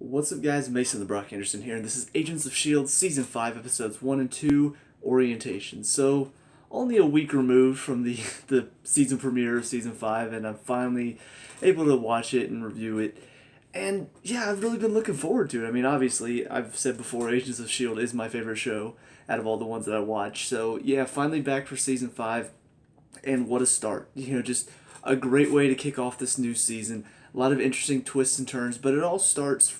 What's up, guys? Mason the Brock Henderson here, and this is Agents of S.H.I.E.L.D. Season 5, Episodes 1 and 2, Orientation. So, only a week removed from the, the season premiere of Season 5, and I'm finally able to watch it and review it. And, yeah, I've really been looking forward to it. I mean, obviously, I've said before, Agents of S.H.I.E.L.D. is my favorite show out of all the ones that I watch. So, yeah, finally back for Season 5, and what a start. Just a great way to kick off this new season. A lot of interesting twists and turns, but it all starts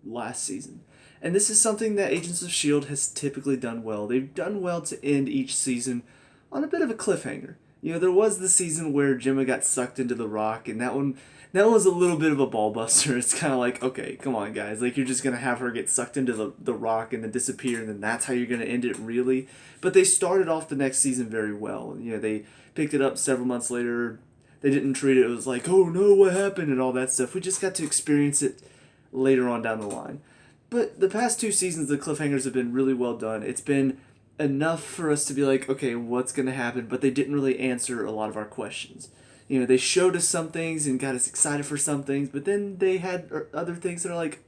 last season. And this is something that Agents of S.H.I.E.L.D. has typically done well. They've done well to end each season on a bit of a cliffhanger. There was the season where Gemma got sucked into the rock, and that was a little bit of a ball buster. It's kind of like, okay, come on, guys. Like, you're just going to have her get sucked into the rock and then disappear, and then that's how you're going to end it, really? But they started off the next season very well. They picked it up several months later. They didn't treat it was like, oh no, what happened, and all that stuff. We just got to experience it later on down the line. But the past two seasons, the cliffhangers have been really well done. It's been enough for us to be like, okay, what's going to happen? But they didn't really answer a lot of our questions. They showed us some things and got us excited for some things, but then they had other things that are like,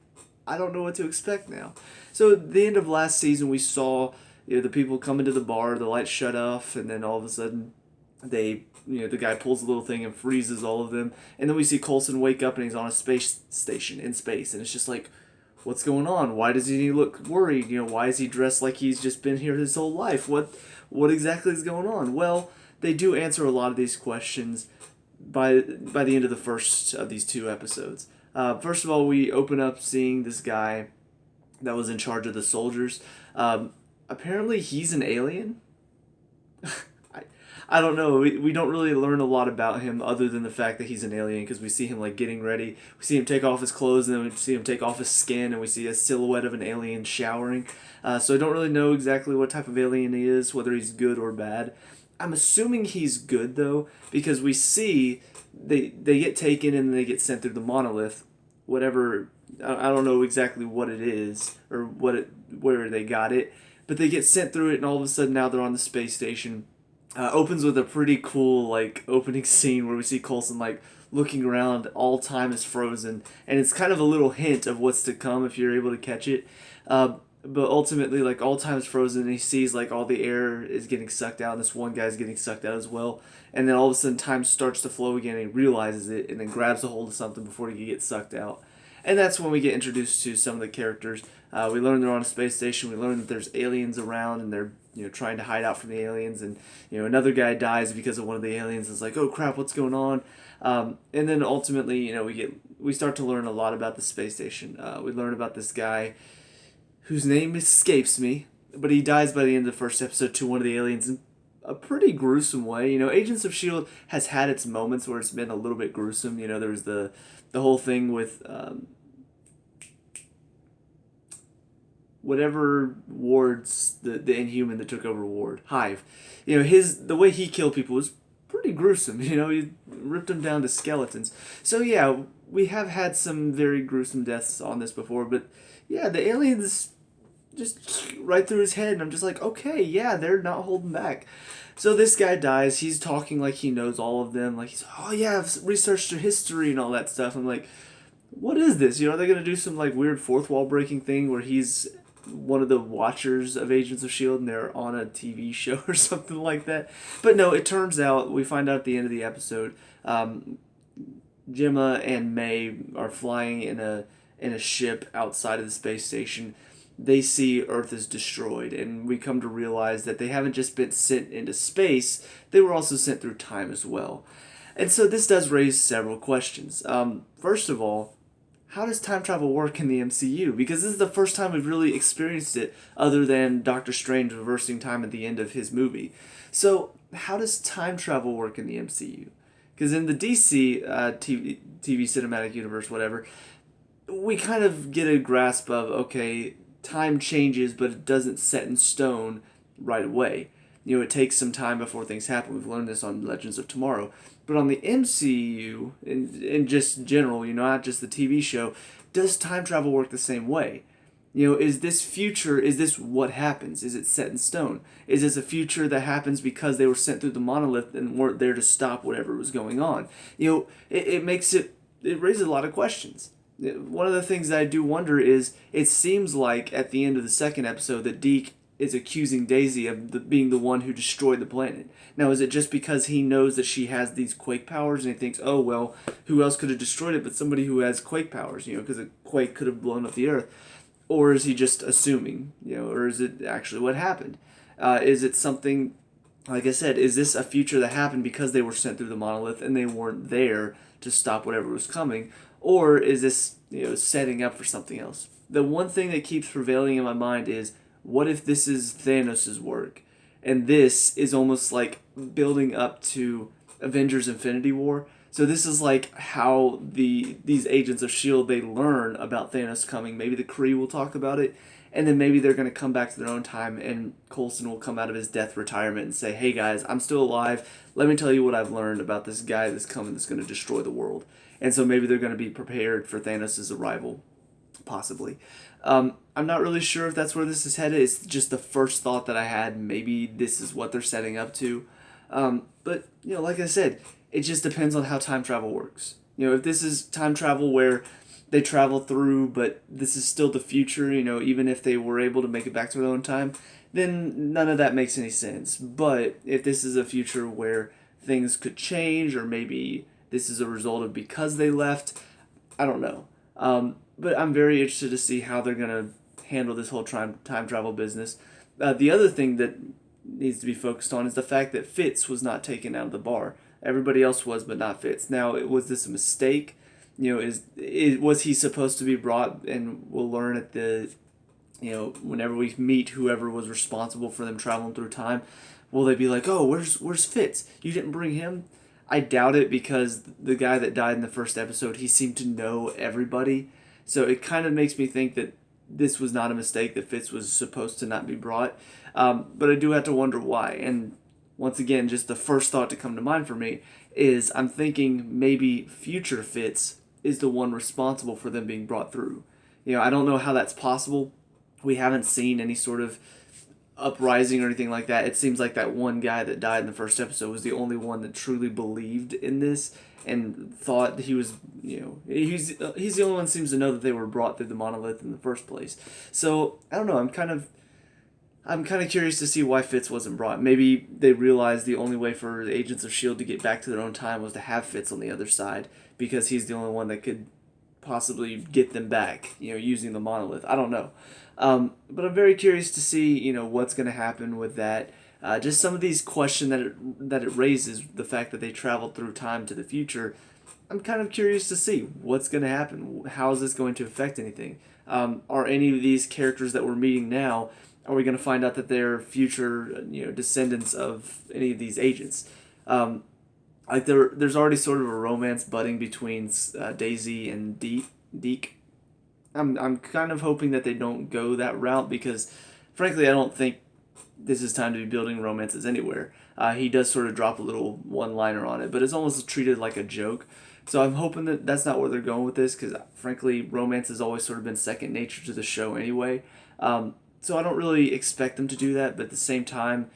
I don't know what to expect now. So at the end of last season, we saw the people come into the bar, the lights shut off, and then all of a sudden the guy pulls a little thing and freezes all of them. And then we see Coulson wake up and he's on a space station in space. And it's just like, what's going on? Why does he look worried? Why is he dressed like he's just been here his whole life? What exactly is going on? Well, they do answer a lot of these questions by the end of the first of these two episodes. First of all, we open up seeing this guy that was in charge of the soldiers. Apparently, he's an alien. I don't know. We don't really learn a lot about him other than the fact that he's an alien, because we see him like getting ready. We see him take off his clothes, and then we see him take off his skin, and we see a silhouette of an alien showering. So I don't really know exactly what type of alien he is, whether he's good or bad. I'm assuming he's good, though, because we see they get taken and they get sent through the monolith. Whatever, I don't know exactly what it is or where they got it, but they get sent through it, and all of a sudden now they're on the space station. Opens with a pretty cool opening scene where we see Coulson looking around. All time is frozen, and it's kind of a little hint of what's to come if you're able to catch it. But ultimately, all time is frozen, and he sees all the air is getting sucked out, and this one guy's getting sucked out as well. And then all of a sudden, time starts to flow again, and he realizes it, and then grabs a hold of something before he gets sucked out. And that's when we get introduced to some of the characters. We learn they're on a space station. We learn that there's aliens around, and they're trying to hide out from the aliens. And another guy dies because of one of the aliens. It's like, oh crap, what's going on? And then ultimately, we start to learn a lot about the space station. We learn about this guy whose name escapes me, but he dies by the end of the first episode to one of the aliens in a pretty gruesome way. Agents of S.H.I.E.L.D. has had its moments where it's been a little bit gruesome. There was the whole thing with whatever Ward's the Inhuman that took over Ward, Hive. The way he killed people was pretty gruesome. He ripped them down to skeletons. So yeah, we have had some very gruesome deaths on this before, but yeah, the aliens just right through his head, and I'm just like, okay, yeah, they're not holding back. So this guy dies. He's talking like he knows all of them. He's, oh yeah, I've researched their history and all that stuff. I'm like, what is this? Are they gonna do some weird fourth wall breaking thing where he's one of the watchers of Agents of S.H.I.E.L.D. and they're on a TV show or something like that? But no, it turns out, we find out at the end of the episode, Gemma and May are flying in a ship outside of the space station. They see Earth is destroyed, and we come to realize that they haven't just been sent into space, they were also sent through time as well. And so this does raise several questions. First of all, how does time travel work in the MCU? Because this is the first time we've really experienced it, other than Doctor Strange reversing time at the end of his movie. So how does time travel work in the MCU? Because in the DC TV cinematic universe, whatever, we kind of get a grasp of, okay, time changes, but it doesn't set in stone right away. It takes some time before things happen. We've learned this on Legends of Tomorrow. But on the MCU, in just general, not just the TV show, does time travel work the same way? Is this future, is this what happens? Is it set in stone? Is this a future that happens because they were sent through the monolith and weren't there to stop whatever was going on? It raises a lot of questions. one of the things that I do wonder is it seems like at the end of the second episode that Deke is accusing Daisy of being the one who destroyed the planet. Now, is it just because he knows that she has these quake powers and he thinks, oh, well, who else could have destroyed it but somebody who has quake powers, because a quake could have blown up the Earth? Or is he just assuming, or is it actually what happened? Is it something, like I said, is this a future that happened because they were sent through the monolith and they weren't there to stop whatever was coming? Or is this, setting up for something else? The one thing that keeps prevailing in my mind is, what if this is Thanos' work? And this is almost like building up to Avengers Infinity War. So this is like how these agents of S.H.I.E.L.D. they learn about Thanos coming. Maybe the Kree will talk about it, and then maybe they're going to come back to their own time, and Coulson will come out of his death retirement and say, hey guys, I'm still alive. Let me tell you what I've learned about this guy that's coming that's going to destroy the world. And so maybe they're going to be prepared for Thanos' arrival, possibly. I'm not really sure if that's where this is headed. It's just the first thought that I had. Maybe this is what they're setting up to. But, like I said, it just depends on how time travel works. If this is time travel where they travel through, but this is still the future, even if they were able to make it back to their own time, then none of that makes any sense. But if this is a future where things could change, or maybe this is a result of because they left, I don't know. But I'm very interested to see how they're going to handle this whole time travel business. The other thing that needs to be focused on is the fact that Fitz was not taken out of the bar. Everybody else was, but not Fitz. Now, was this a mistake? Was he supposed to be brought? And we'll learn at the, whenever we meet whoever was responsible for them traveling through time, will they be like, oh, where's Fitz? You didn't bring him? I doubt it, because the guy that died in the first episode, he seemed to know everybody. So it kind of makes me think that this was not a mistake, that Fitz was supposed to not be brought. But I do have to wonder why. And once again, just the first thought to come to mind for me is I'm thinking maybe future Fitz is the one responsible for them being brought through. I don't know how that's possible. We haven't seen any sort of uprising or anything like that. It seems like that one guy that died in the first episode was the only one that truly believed in this and thought he was, he's the only one who seems to know that they were brought through the monolith in the first place. So I don't know. I'm kind of curious to see why Fitz wasn't brought. Maybe they realized the only way for the agents of S.H.I.E.L.D. to get back to their own time was to have Fitz on the other side, because he's the only one that could possibly get them back, using the monolith. I don't know. But I'm very curious to see, what's going to happen with that. Just some of these questions that it raises, the fact that they traveled through time to the future. I'm kind of curious to see what's going to happen. How is this going to affect anything? Are any of these characters that we're meeting now, are we going to find out that they're future, descendants of any of these agents? Like there's already sort of a romance budding between Daisy and Deke. I'm kind of hoping that they don't go that route, because, frankly, I don't think this is time to be building romances anywhere. He does sort of drop a little one-liner on it, but it's almost treated like a joke. So I'm hoping that that's not where they're going with this, because, frankly, romance has always sort of been second nature to the show anyway. So I don't really expect them to do that, but at the same time,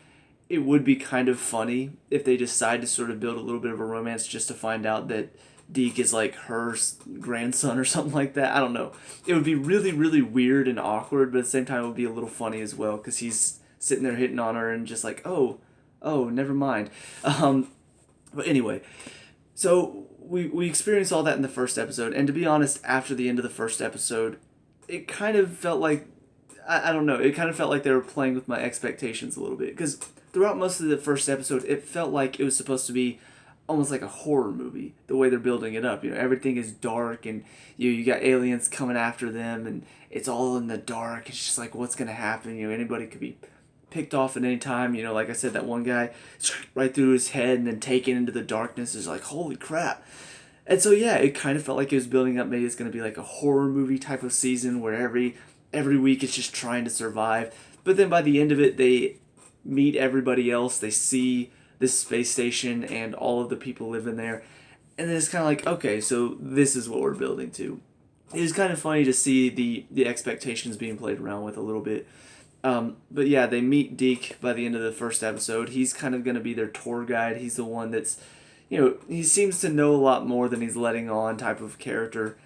it would be kind of funny if they decide to sort of build a little bit of a romance just to find out that Deke is like her grandson or something like that. I don't know. It would be really, really weird and awkward, but at the same time, it would be a little funny as well, because he's sitting there hitting on her and just like, oh, never mind. But anyway, so we experienced all that in the first episode, and to be honest, after the end of the first episode, it kind of felt like, I don't know, it kind of felt like they were playing with my expectations a little bit, because throughout most of the first episode, it felt like it was supposed to be almost like a horror movie, the way they're building it up. Everything is dark, and you got aliens coming after them, and it's all in the dark. It's just like, what's going to happen? Anybody could be picked off at any time. Like I said, that one guy right through his head and then taken into the darkness is like, holy crap. And so, yeah, it kind of felt like it was building up. Maybe it's going to be like a horror movie type of season where every week it's just trying to survive. But then by the end of it, they meet everybody else. They see this space station and all of the people living there. And then it's kind of like, okay, so this is what we're building to. It was kind of funny to see the expectations being played around with a little bit. But yeah, they meet Deke by the end of the first episode. He's kind of going to be their tour guide. He's the one that's, he seems to know a lot more than he's letting on type of character.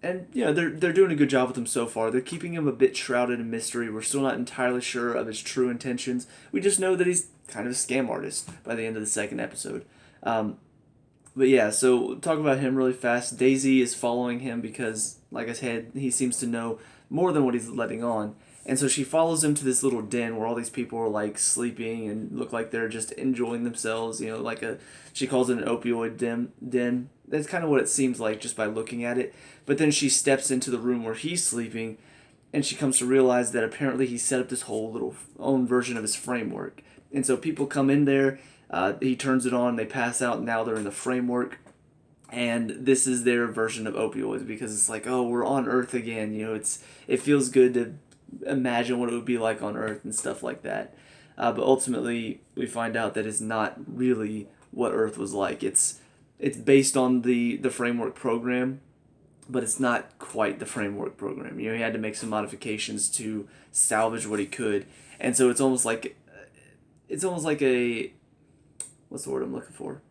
And they're doing a good job with him so far. They're keeping him a bit shrouded in mystery. We're still not entirely sure of his true intentions. We just know that he's kind of a scam artist by the end of the second episode. But yeah, so talk about him really fast. Daisy is following him because, like I said, he seems to know more than what he's letting on. And so she follows him to this little den where all these people are like sleeping and look like they're just enjoying themselves. She calls it an opioid den. That's kind of what it seems like just by looking at it. But then she steps into the room where he's sleeping, and she comes to realize that apparently he set up this whole little own version of his framework. And so people come in there, he turns it on, they pass out, and now they're in the framework. And this is their version of opioids because it's like, oh, we're on Earth again. It feels good to imagine what it would be like on Earth and stuff like that. But ultimately, we find out that it's not really what Earth was like. It's based on the framework program, but it's not quite the framework program. He had to make some modifications to salvage what he could, and so it's almost like a, what's the word I'm looking for?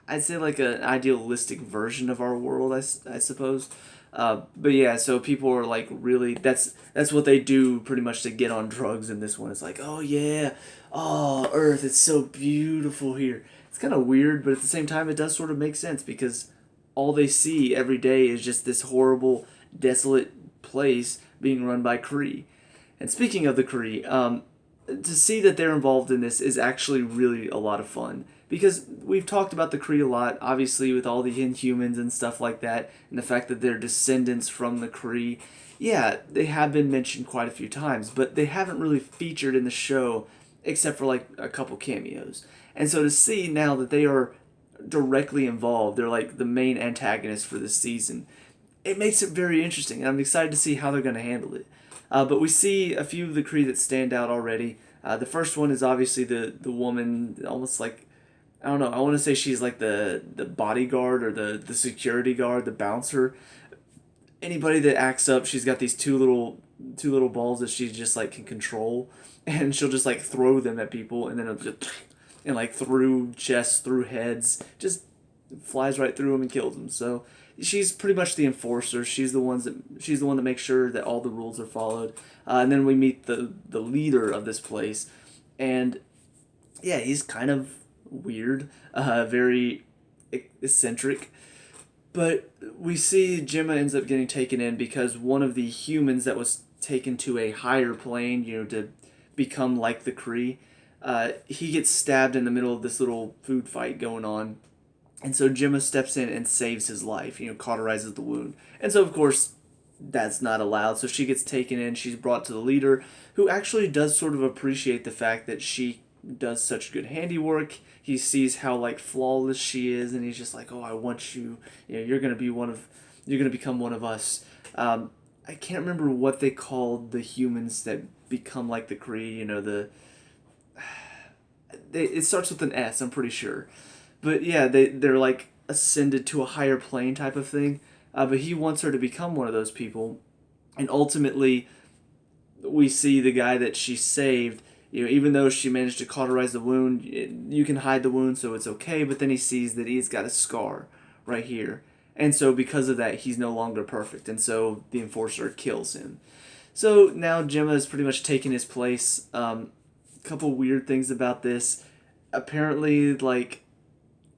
I'd say like an idealistic version of our world, I suppose. But yeah, so people are like really, that's what they do pretty much to get on drugs in this one. It's like, oh yeah, oh Earth, it's so beautiful here. It's kind of weird, but at the same time, it does sort of make sense because all they see every day is just this horrible, desolate place being run by Kree. And speaking of the Kree, to see that they're involved in this is actually really a lot of fun because we've talked about the Kree a lot, obviously with all the Inhumans and stuff like that, and the fact that they're descendants from the Kree. Yeah, they have been mentioned quite a few times, but they haven't really featured in the show except for like a couple cameos. And so to see now that they are directly involved, they're like the main antagonists for this season, it makes it very interesting. I'm excited to see how they're going to handle it. But we see a few of the Kree that stand out already. The first one is obviously the woman, almost like, I don't know, I want to say she's like the bodyguard or the security guard, the bouncer. Anybody that acts up, she's got these two little balls that she just like can control, and she'll just like throw them at people, and then it'll just and like through chests, through heads, just flies right through them and kills them. So she's pretty much the enforcer. She's the one that makes sure that all the rules are followed. And then we meet the leader of this place, and yeah, he's kind of weird, very eccentric. But we see Gemma ends up getting taken in because one of the humans that was taken to a higher plane, to become like the Kree, he gets stabbed in the middle of this little food fight going on. And so Gemma steps in and saves his life, cauterizes the wound. And so, of course, that's not allowed. So she gets taken in. She's brought to the leader, who actually does sort of appreciate the fact that she does such good handiwork. He sees how, like, flawless she is, and he's just like, oh, I want you. You're going to become one of us. I can't remember what they called the humans that become like the Kree, it starts with an S, I'm pretty sure. But yeah, they're like ascended to a higher plane type of thing. But he wants her to become one of those people. And ultimately, we see the guy that she saved, even though she managed to cauterize the wound, you can hide the wound so it's okay. But then he sees that he's got a scar right here. And so because of that, he's no longer perfect. And so the enforcer kills him. So now Gemma has pretty much taken his place. Couple weird things about this. Apparently, like,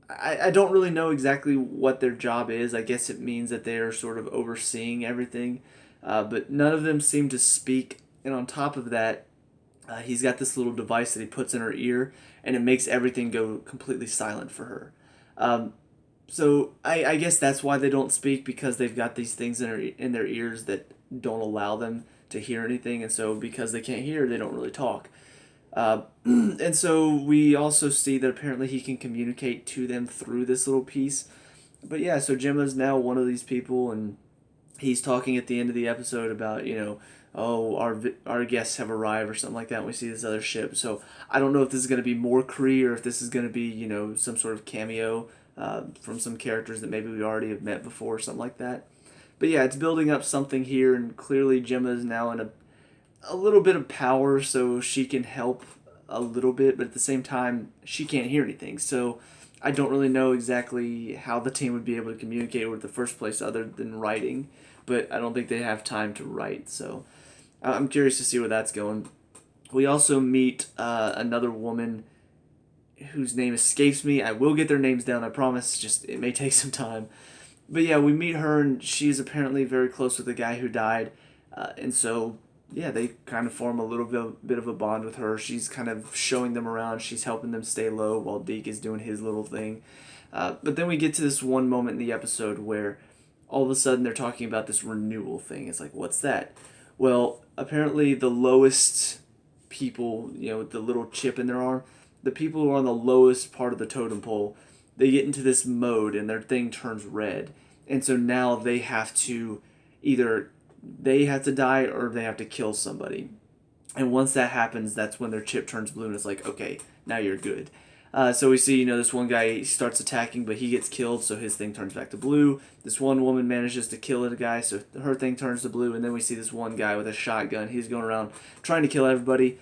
I don't really know exactly what their job is. I guess it means that they're sort of overseeing everything. But none of them seem to speak. And on top of that, he's got this little device that he puts in her ear, and it makes everything go completely silent for her. So I guess that's why they don't speak, because they've got these things in their ears that don't allow them to hear anything. And so because they can't hear, they don't really talk. And so we also see that apparently he can communicate to them through this little piece. But yeah, so Gemma's now one of these people, and he's talking at the end of the episode about, oh, our guests have arrived or something like that, and we see this other ship. So I don't know if this is going to be more Kree or if this is going to be, some sort of cameo from some characters that maybe we already have met before or something like that. But yeah, it's building up something here, and clearly Gemma is now in a little bit of power, so she can help a little bit, but at the same time, she can't hear anything. So I don't really know exactly how the team would be able to communicate with the first place other than writing, but I don't think they have time to write. So I'm curious to see where that's going. We also meet another woman whose name escapes me. I will get their names down, I promise. Just it may take some time. But yeah, we meet her, and she's apparently very close with the guy who died, and so yeah, they kind of form a little bit of a bond with her. She's kind of showing them around. She's helping them stay low while Deke is doing his little thing. But then we get to this one moment in the episode where all of a sudden they're talking about this renewal thing. It's like, what's that? Well, apparently the lowest people, with the little chip in their arm, the people who are on the lowest part of the totem pole, they get into this mode and their thing turns red. And so now they have to either they have to die or they have to kill somebody. And once that happens, that's when their chip turns blue and it's like, okay, now you're good. So we see, this one guy starts attacking, but he gets killed, so his thing turns back to blue. This one woman manages to kill a guy, so her thing turns to blue. And then we see this one guy with a shotgun. He's going around trying to kill everybody.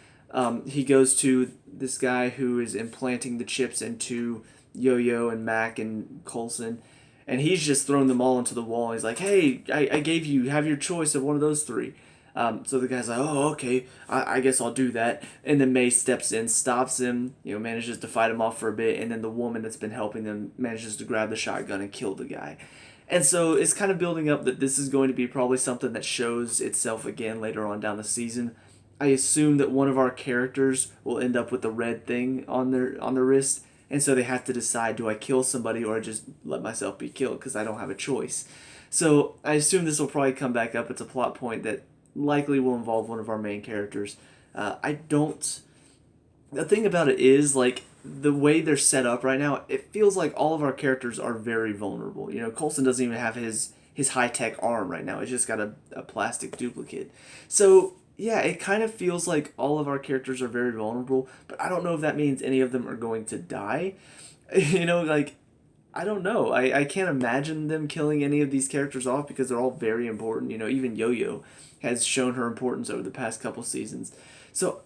He goes to this guy who is implanting the chips into Yo-Yo and Mac and Coulson, and he's just thrown them all into the wall. He's like, hey, I gave you, have your choice of one of those three. So the guy's like, oh, okay, I guess I'll do that. And then May steps in, stops him, manages to fight him off for a bit, and then the woman that's been helping them manages to grab the shotgun and kill the guy. And so it's kind of building up that this is going to be probably something that shows itself again later on down the season. I assume that one of our characters will end up with the red thing on their wrist, and so they have to decide, do I kill somebody or just let myself be killed because I don't have a choice. So I assume this will probably come back up. It's a plot point that likely will involve one of our main characters. I don't. The thing about it is, like, the way they're set up right now, it feels like all of our characters are very vulnerable. Coulson doesn't even have his high tech arm right now. He's just got a plastic duplicate. So yeah, it kind of feels like all of our characters are very vulnerable, but I don't know if that means any of them are going to die. Like, I don't know. I can't imagine them killing any of these characters off because they're all very important. Even Yo-Yo has shown her importance over the past couple seasons. So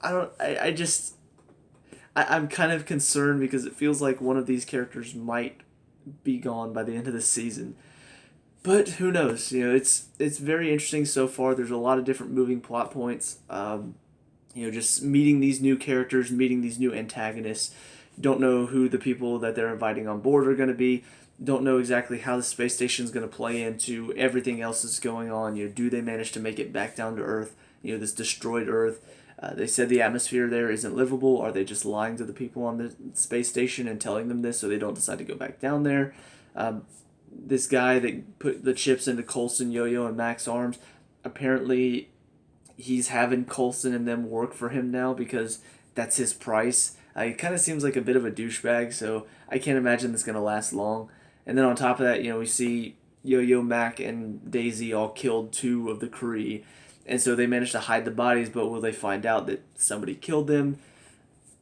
I'm kind of concerned because it feels like one of these characters might be gone by the end of the season. But who knows? It's very interesting so far. There's a lot of different moving plot points. Just meeting these new characters, meeting these new antagonists. Don't know who the people that they're inviting on board are going to be. Don't know exactly how the space station is going to play into everything else that's going on. Do they manage to make it back down to Earth? This destroyed Earth. They said the atmosphere there isn't livable. Are they just lying to the people on the space station and telling them this so they don't decide to go back down there? This guy that put the chips into Coulson, Yo-Yo, and Mac's arms, apparently he's having Coulson and them work for him now because that's his price. It kind of seems like a bit of a douchebag, so I can't imagine this going to last long. And then on top of that, we see Yo-Yo, Mac, and Daisy all killed two of the Kree. And so they managed to hide the bodies, but will they find out that somebody killed them?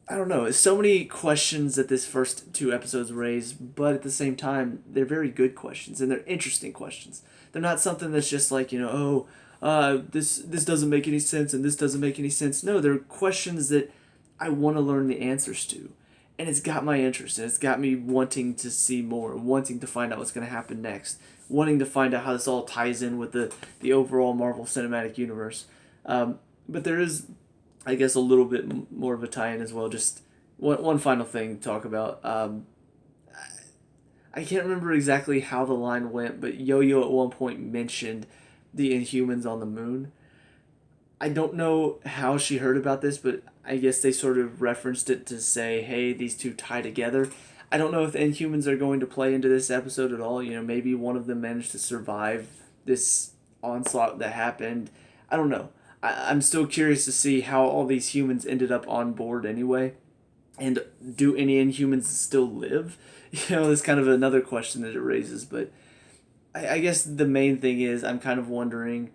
I don't know. So many questions that this first two episodes raise, but at the same time, they're very good questions, and they're interesting questions. They're not something that's just like, this doesn't make any sense, and this doesn't make any sense. No, they're questions that I want to learn the answers to. And it's got my interest, and it's got me wanting to see more, wanting to find out what's going to happen next, wanting to find out how this all ties in with the overall Marvel Cinematic Universe. But there is, I guess, a little bit more of a tie-in as well. Just one final thing to talk about. I can't remember exactly how the line went, but Yo-Yo at one point mentioned the Inhumans on the moon. I don't know how she heard about this, but I guess they sort of referenced it to say, hey, these two tie together. I don't know if the Inhumans are going to play into this episode at all. Maybe one of them managed to survive this onslaught that happened. I don't know. I'm still curious to see how all these humans ended up on board anyway. And do any Inhumans still live? That's kind of another question that it raises. But I guess the main thing is I'm kind of wondering,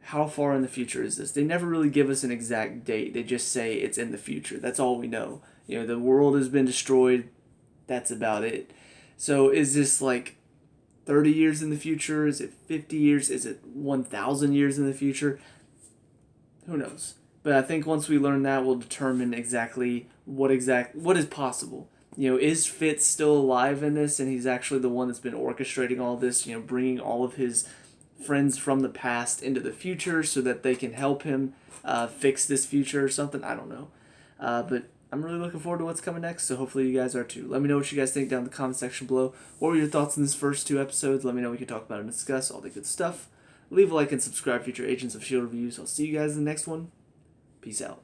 how far in the future is this? They never really give us an exact date. They just say it's in the future. That's all we know. The world has been destroyed. That's about it. So is this like 30 years in the future? Is it 50 years? Is it 1,000 years in the future? Who knows? But I think once we learn that, we'll determine exactly what is possible. is Fitz still alive in this, and he's actually the one that's been orchestrating all this, bringing all of his friends from the past into the future so that they can help him fix this future or something. I don't know. But I'm really looking forward to what's coming next, so hopefully you guys are too. Let me know what you guys think down in the comment section below. What were your thoughts on this first 2 episodes? Let me know. We can talk about it and discuss all the good stuff. Leave a like and subscribe for future Agents of S.H.I.E.L.D. reviews. I'll see you guys in the next one. Peace out.